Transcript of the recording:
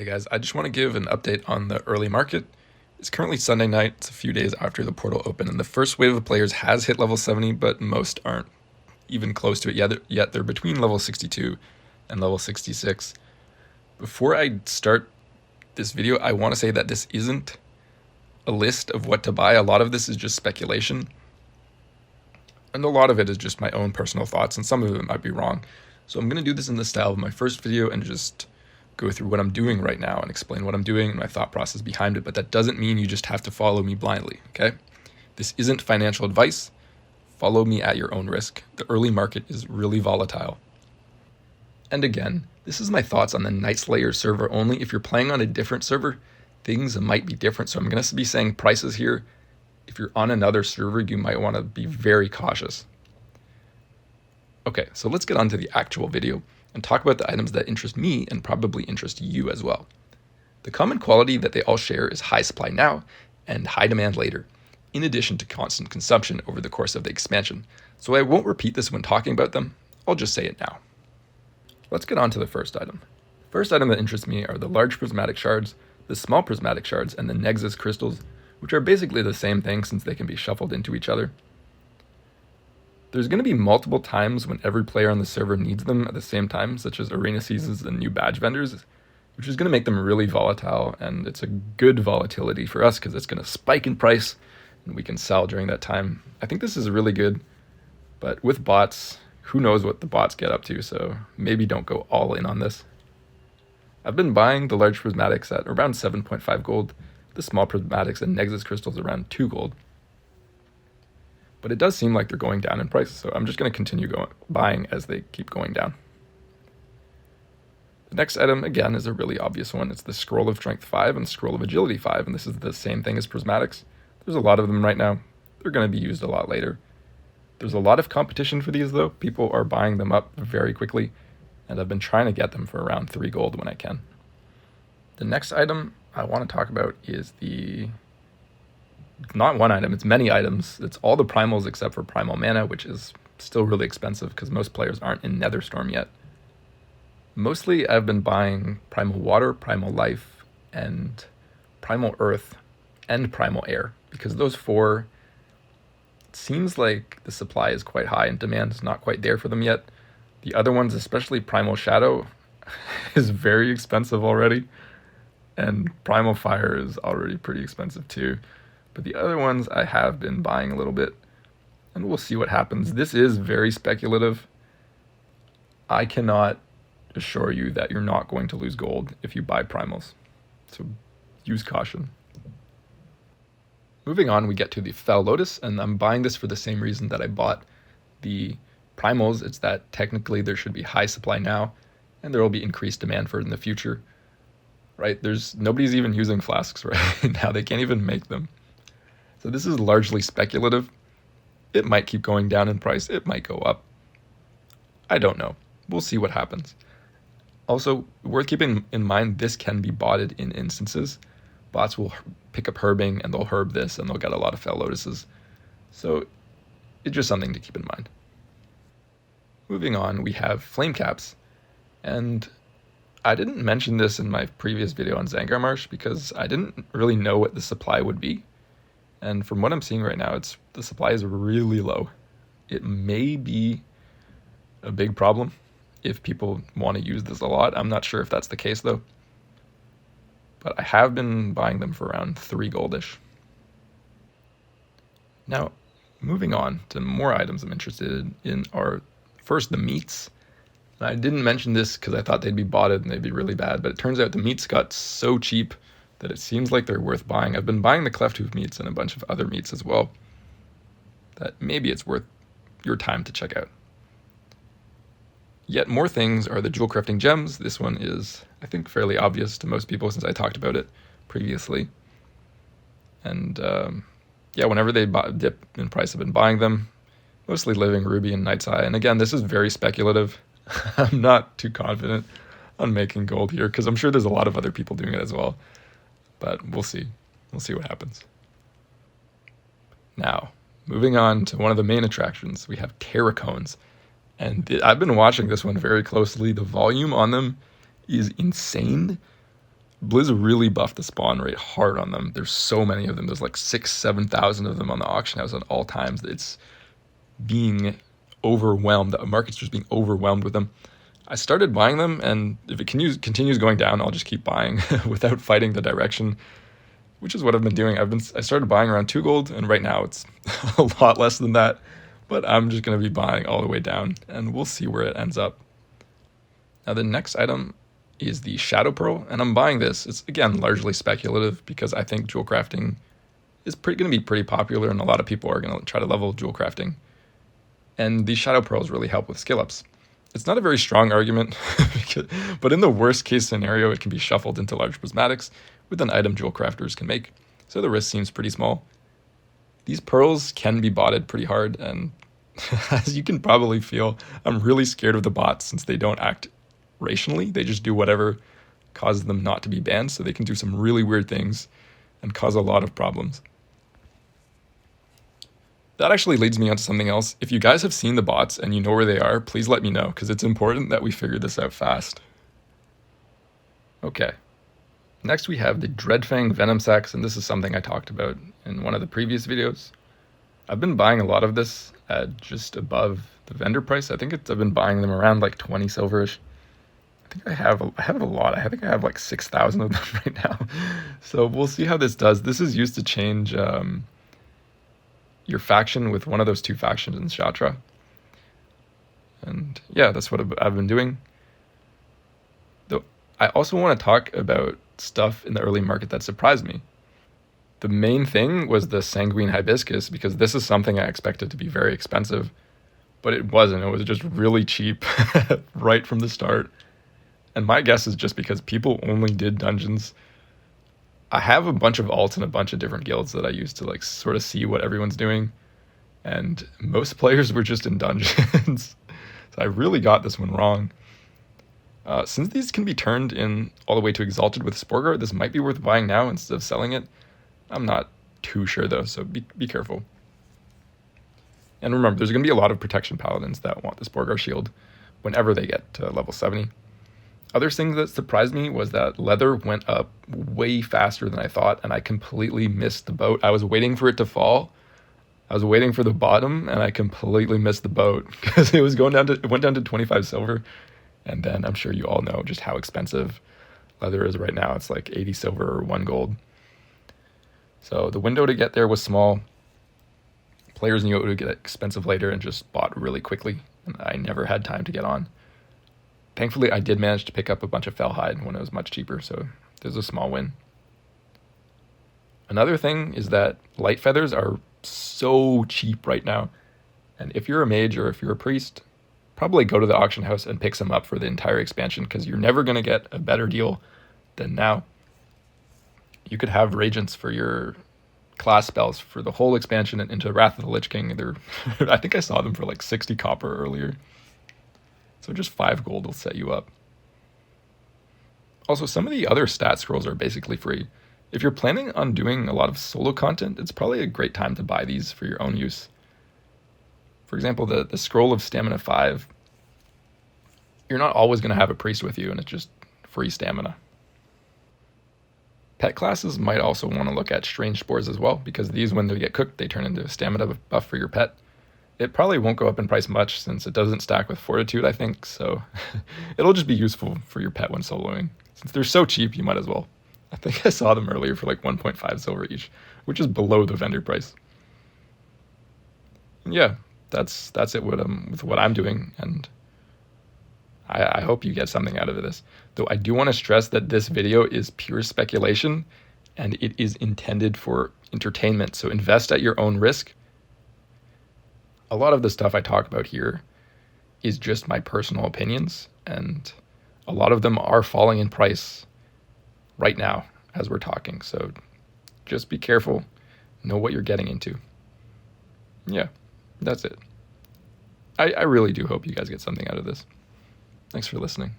Hey guys, I just want to give an update on the early market. It's currently Sunday night, it's a few days after the portal opened, and the first wave of players has hit level 70, but most aren't even close to it yet. They're between level 62 and level 66. Before I start this video, I want to say that this isn't a list of what to buy. A lot of this is just speculation, and a lot of it is just my own personal thoughts, and some of it might be wrong. So I'm going to do this in the style of my first video and just go through what I'm doing right now and explain what I'm doing and my thought process behind it, but that doesn't mean you just have to follow me blindly, okay? This isn't financial advice. Follow me at your own risk. The early market is really volatile. And again, this is my thoughts on the Night Slayer server only. If you're playing on a different server, things might be different. So I'm going to be saying prices here. If you're on another server, you might want to be very cautious. Okay, so let's get on to the actual video and talk about the items that interest me and probably interest you as well. The common quality that they all share is high supply now and high demand later, in addition to constant consumption over the course of the expansion. So I won't repeat this when talking about them, I'll just say it now. Let's get on to the first item. The first item that interests me are the large prismatic shards, the small prismatic shards, and the Nexus crystals, which are basically the same thing since they can be shuffled into each other. There's going to be multiple times when every player on the server needs them at the same time, such as arena seasons and new badge vendors, which is going to make them really volatile, and it's a good volatility for us because it's going to spike in price and we can sell during that time. I think this is really good, but with bots, who knows what the bots get up to, so maybe don't go all in on this. I've been buying the large prismatics at around 7.5 gold, the small prismatics and Nexus crystals around 2 gold. But it does seem like they're going down in price, so I'm just going to continue buying as they keep going down. The next item, again, is a really obvious one. It's the Scroll of Strength 5 and Scroll of Agility 5, and this is the same thing as prismatics. There's a lot of them right now. They're going to be used a lot later. There's a lot of competition for these, though. People are buying them up very quickly, and I've been trying to get them for around 3 gold when I can. The next item I want to talk about is not one item, it's many items. It's all the primals except for Primal Mana, which is still really expensive because most players aren't in Netherstorm yet. Mostly I've been buying Primal Water, Primal Life, and Primal Earth, and Primal Air, because those four, it seems like the supply is quite high and demand is not quite there for them yet. The other ones, especially Primal Shadow, is very expensive already, and Primal Fire is already pretty expensive too. But the other ones I have been buying a little bit, and we'll see what happens. This is very speculative. I cannot assure you that you're not going to lose gold if you buy primals, so use caution. Moving on, we get to the Fel Lotus, and I'm buying this for the same reason that I bought the primals. It's that technically there should be high supply now, and there will be increased demand for it in the future. Right? Nobody's even using flasks right now. They can't even make them. So this is largely speculative. It might keep going down in price. It might go up. I don't know. We'll see what happens. Also, worth keeping in mind, this can be botted in instances. Bots will pick up herbing and they'll herb this and they'll get a lot of Fel Lotuses. So it's just something to keep in mind. Moving on, we have flame caps. And I didn't mention this in my previous video on Zangar Marsh because I didn't really know what the supply would be. And from what I'm seeing right now, the supply is really low. It may be a big problem if people want to use this a lot. I'm not sure if that's the case though. But I have been buying them for around 3 goldish. Now, moving on to more items I'm interested in are first the meats. And I didn't mention this because I thought they'd be botted and they'd be really bad, but it turns out the meats got so cheap that it seems like they're worth buying. I've been buying the cleft hoof meats and a bunch of other meats as well, that maybe it's worth your time to check out. Yet more things are the Jewelcrafting gems. This one is, I think, fairly obvious to most people since I talked about it previously. And yeah, whenever they dip in price, I've been buying them, mostly Living Ruby and Night's Eye. And again, this is very speculative. I'm not too confident on making gold here because I'm sure there's a lot of other people doing it as well. But we'll see. We'll see what happens. Now, moving on to one of the main attractions, we have Terocones. And I've been watching this one very closely. The volume on them is insane. Blizz really buffed the spawn rate hard on them. There's so many of them. There's like 7,000 of them on the auction house at all times. It's being overwhelmed. The market's just being overwhelmed with them. I started buying them, and if it continues going down, I'll just keep buying without fighting the direction, which is what I've been doing. I started buying around 2 gold, and right now it's a lot less than that. But I'm just going to be buying all the way down, and we'll see where it ends up. Now the next item is the Shadow Pearl, and I'm buying this. It's, again, largely speculative because I think Jewelcrafting is going to be pretty popular, and a lot of people are going to try to level Jewelcrafting. And these Shadow Pearls really help with skill ups. It's not a very strong argument, but in the worst case scenario, it can be shuffled into large prismatics with an item jewel crafters can make, so the risk seems pretty small. These pearls can be botted pretty hard, and as you can probably feel, I'm really scared of the bots since they don't act rationally. They just do whatever causes them not to be banned, so they can do some really weird things and cause a lot of problems. That actually leads me on to something else. If you guys have seen the bots and you know where they are, please let me know, because it's important that we figure this out fast. Okay. Next we have the Dreadfang venom sacs, and this is something I talked about in one of the previous videos. I've been buying a lot of this at just above the vendor price. I think I've been buying them around like 20 silverish. I think I have a lot. I think I have like 6,000 of them right now. So we'll see how this does. This is used to change your faction with one of those 2 factions in Shatra. And yeah, that's what I've been doing. Though I also want to talk about stuff in the early market that surprised me. The main thing was the Sanguine Hibiscus, because this is something I expected to be very expensive, but it wasn't. It was just really cheap right from the start. And my guess is just because people only did dungeons. I have a bunch of alts in a bunch of different guilds that I use to like sort of see what everyone's doing, and most players were just in dungeons. So I really got this one wrong. Since these can be turned in all the way to Exalted with Sporgar, this might be worth buying now instead of selling it. I'm not too sure though, so be careful. And remember, there's going to be a lot of protection paladins that want the Sporgar shield whenever they get to level 70. Other things that surprised me was that leather went up way faster than I thought, and I completely missed the boat. I was waiting for it to fall. I was waiting for the bottom, and I completely missed the boat because it went down to 25 silver. And then I'm sure you all know just how expensive leather is right now. It's like 80 silver or 1 gold. So the window to get there was small. Players knew it would get expensive later and just bought really quickly, and I never had time to get on. Thankfully, I did manage to pick up a bunch of Fellhide when it was much cheaper, so there's a small win. Another thing is that light feathers are so cheap right now, and if you're a mage or if you're a priest, probably go to the auction house and pick some up for the entire expansion, because you're never going to get a better deal than now. You could have reagents for your class spells for the whole expansion and into Wrath of the Lich King. I think I saw them for like 60 copper earlier. So just 5 gold will set you up. Also, some of the other stat scrolls are basically free. If you're planning on doing a lot of solo content, it's probably a great time to buy these for your own use. For example, the scroll of stamina 5, you're not always going to have a priest with you, and it's just free stamina. Pet classes might also want to look at strange spores as well, because these, when they get cooked, they turn into a stamina buff for your pet. It probably won't go up in price much since it doesn't stack with Fortitude, I think, so it'll just be useful for your pet when soloing. Since they're so cheap, you might as well. I think I saw them earlier for like 1.5 silver each, which is below the vendor price. And yeah, that's it with what I'm doing, and I hope you get something out of this. Though I do want to stress that this video is pure speculation, and it is intended for entertainment, so invest at your own risk. A lot of the stuff I talk about here is just my personal opinions, and a lot of them are falling in price right now as we're talking. So just be careful, know what you're getting into. Yeah, that's it. I really do hope you guys get something out of this. Thanks for listening.